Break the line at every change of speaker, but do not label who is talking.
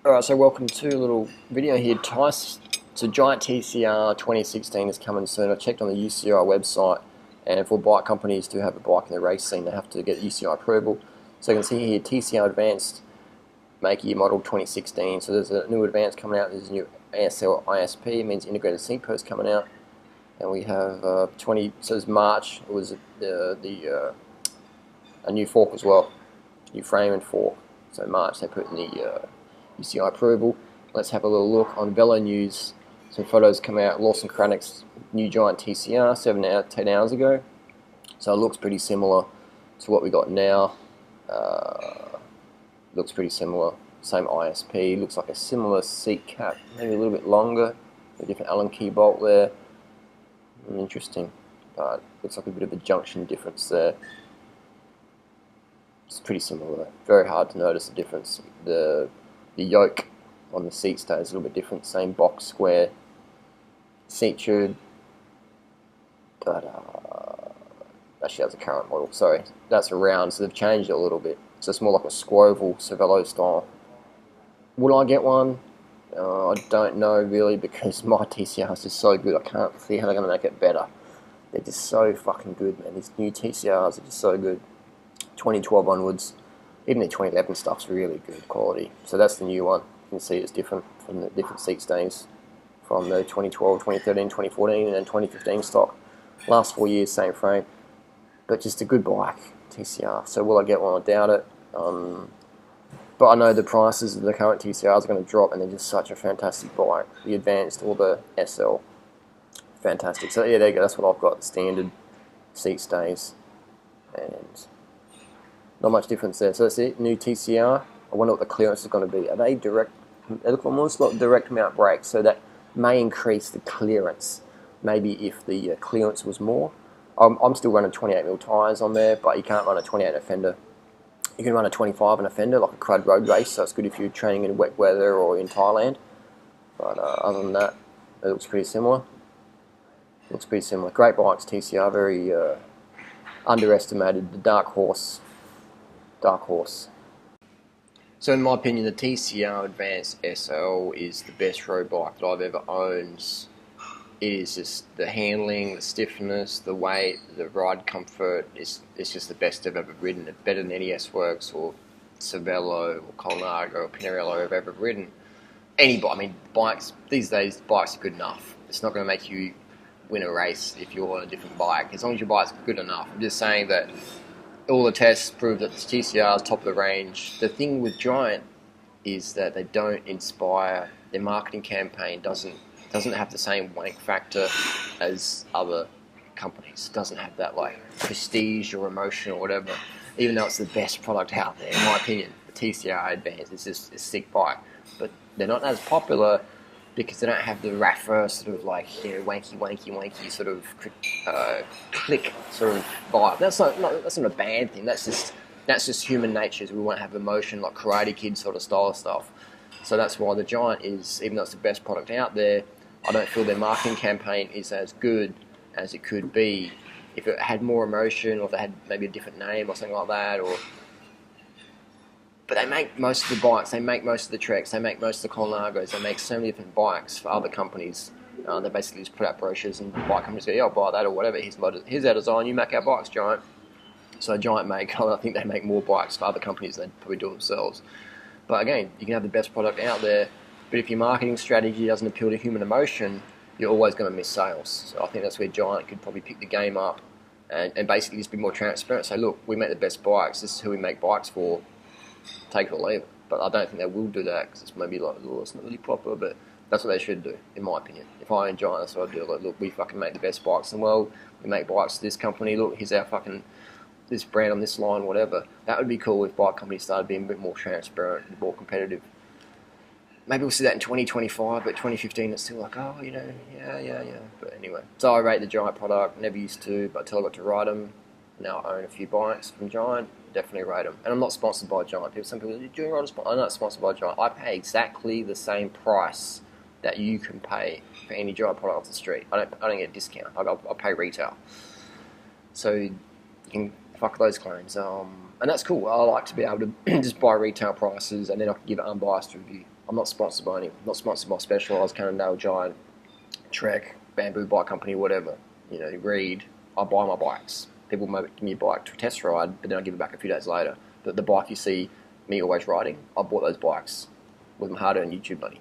Alright, so welcome to a little video here. So Giant TCR 2016 is coming soon. I checked on the UCI website, and for bike companies to have a bike in the race scene, they have to get UCI approval. So you can see here TCR Advanced make year model 2016. So there's a new Advanced coming out. There's a new ASL ISP, means integrated seat post coming out, and we have 20. So it's March. It was a new fork as well, new frame and fork. So March they put in the UCI approval. Let's have a little look on Velo News. Some photos come out. Lawson Cranach's new Giant TCR 10 hours ago. So it looks pretty similar to what we got now. Looks pretty similar. Same ISP. Looks like a similar seat cap, maybe a little bit longer. A different Allen key bolt there. Interesting, but looks like a bit of a junction difference there. It's pretty similar. Very hard to notice the difference. The yoke on the seat stays a little bit different. Same box square seat tube, but actually that's a current model. Sorry, that's a round, so they've changed it a little bit. So it's more like a Squoval Cervelo style. Would I get one? I don't know really, because my TCR is just so good. I can't see how they're going to make it better. They're just so fucking good, man. These new TCRs are just so good. 2012 onwards, even the 2011 stuff's really good quality. So that's the new one. You can see it's different from the different seat stains from the 2012, 2013, 2014 and 2015 stock. Last 4 years, same frame, but just a good bike, TCR. So will I get one? I doubt it. But I know the prices of the current TCRs are going to drop, and they're just such a fantastic bike. The Advanced or the SL, fantastic. So yeah, there you go. That's what I've got. Standard seat stays, and not much difference there. So that's it. New TCR. I wonder what the clearance is going to be. Are they direct? They look almost like direct mount brakes, so that may increase the clearance. Maybe if the clearance was more. I'm still running 28mm tyres on there, but you can't run a 28 a fender. You can run a 25 in a fender, like a crud road race, so it's good if you're training in wet weather or in Thailand. But other than that, it looks pretty similar. Looks pretty similar. Great bikes, TCR, very underestimated. The dark horse. So in my opinion, the TCR Advanced SL is the best road bike that I've ever owned. It is just the handling, the stiffness, the weight, the ride comfort. It's just the best I've ever ridden. It's better than any S-Works or Cervelo or Colnago or Pinarello I've ever ridden. Any bike, I mean, bikes, these days, bikes are good enough. It's not going to make you win a race if you're on a different bike, as long as your bike's good enough. I'm just saying that all the tests prove that the TCR is top of the range. The thing with Giant is that they don't inspire. Their marketing campaign doesn't have the same wank factor as other companies. It doesn't have that like prestige or emotion or whatever. Even though it's the best product out there, in my opinion, the TCR Advanced is just a sick bike. But they're not as popular because they don't have the Raffer sort of like, wanky sort of click sort of vibe. That's not a bad thing. That's just human nature. We want to have emotion, like Karate Kid sort of style stuff. So that's why the Giant is, even though it's the best product out there, I don't feel their marketing campaign is as good as it could be if it had more emotion, or if they had maybe a different name or something like that. But they make most of the bikes, they make most of the Treks, they make most of the Colnagos, they make so many different bikes for other companies. They basically just put out brochures and bike companies go, yeah, I'll buy that or whatever. Here's our design, you make our bikes, Giant. So Giant I think they make more bikes for other companies than they probably do themselves. But again, you can have the best product out there, but if your marketing strategy doesn't appeal to human emotion, you're always going to miss sales. So I think that's where Giant could probably pick the game up and basically just be more transparent. Say, look, we make the best bikes. This is who we make bikes for. Take it or leave it. But I don't think they will do that, because it's maybe like, oh, it's not really proper, but that's what they should do, in my opinion. If I own Giant, that's what I'd do. Like, look, we fucking make the best bikes in the world. We make bikes for this company. Look, here's our fucking this brand on this line, whatever. That would be cool if bike companies started being a bit more transparent, more competitive. Maybe we'll see that in 2025, but 2015 it's still like, oh, yeah. But anyway, so I rate the Giant product. Never used to, but until I got to ride them, now I own a few bikes from Giant. Definitely rate them. And I'm not sponsored by Giant. Some people are doing riders. I'm not sponsored by Giant. I pay exactly the same price that you can pay for any Giant product off the street. I don't get a discount. I pay retail. So you can fuck those claims. And that's cool. I like to be able to just buy retail prices and then I can give an unbiased review. I'm not sponsored by any. I'm not sponsored by Specialized, Cannondale, Giant, Trek, Bamboo Bike Company, whatever. You know, Reed. I buy my bikes. People might give me a bike to test ride, but then I give it back a few days later. But the bike you see me always riding, I bought those bikes with my hard-earned YouTube money.